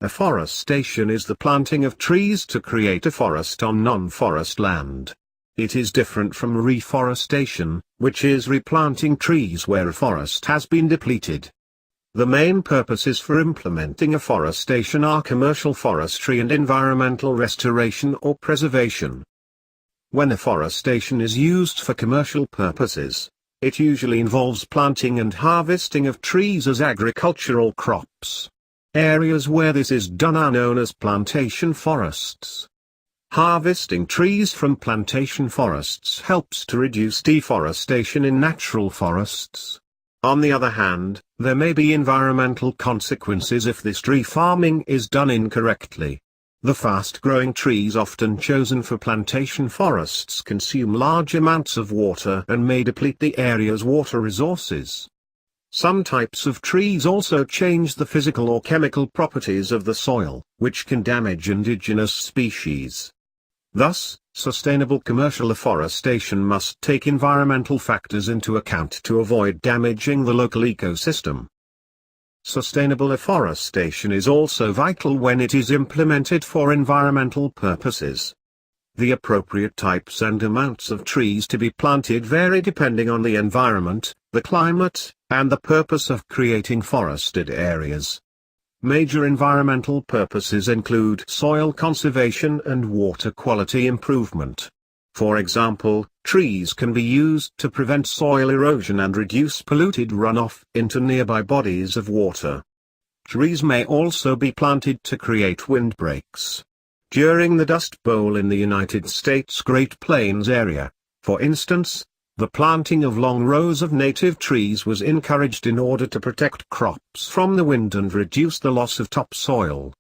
Afforestation is the planting of trees to create a forest on non-forest land. It is different from reforestation, which is replanting trees where a forest has been depleted. The main purposes for implementing afforestation are commercial forestry and environmental restoration or preservation. When afforestation is used for commercial purposes, it usually involves planting and harvesting of trees as agricultural crops. Areas where this is done are known as plantation forests. Harvesting trees from plantation forests helps to reduce deforestation in natural forests. On the other hand, there may be environmental consequences if this tree farming is done incorrectly. The fast-growing trees often chosen for plantation forests consume large amounts of water and may deplete the area's water resources. Some types of trees also change the physical or chemical properties of the soil, which can damage indigenous species. Thus, sustainable commercial afforestation must take environmental factors into account to avoid damaging the local ecosystem. Sustainable afforestation is also vital when it is implemented for environmental purposes. The appropriate types and amounts of trees to be planted vary depending on the environment, the climate, and the purpose of creating forested areas. Major environmental purposes include soil conservation and water quality improvement. For example, trees can be used to prevent soil erosion and reduce polluted runoff into nearby bodies of water. Trees may also be planted to create windbreaks. During the Dust Bowl in the United States Great Plains area, for instance, the planting of long rows of native trees was encouraged in order to protect crops from the wind and reduce the loss of topsoil.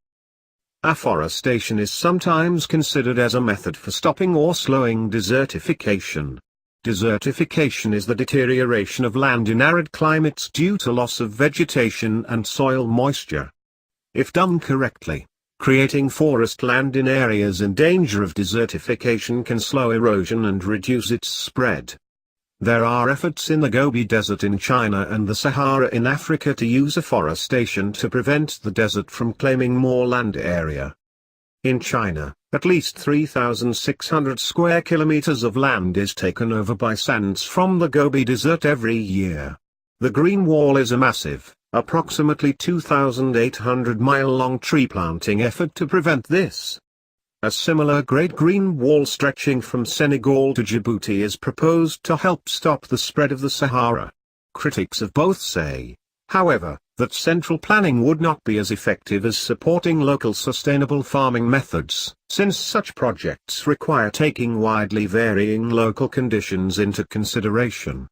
Afforestation is sometimes considered as a method for stopping or slowing desertification. Desertification is the deterioration of land in arid climates due to loss of vegetation and soil moisture. If done correctly, creating forest land in areas in danger of desertification can slow erosion and reduce its spread. There are efforts in the Gobi Desert in China and the Sahara in Africa to use afforestation to prevent the desert from claiming more land area. In China, at least 3,600 square kilometers of land is taken over by sands from the Gobi Desert every year. The Green Wall is a massive, approximately 2,800-mile-long tree planting effort to prevent this. A similar Great Green Wall stretching from Senegal to Djibouti is proposed to help stop the spread of the Sahara. Critics of both say, however, that central planning would not be as effective as supporting local sustainable farming methods, since such projects require taking widely varying local conditions into consideration.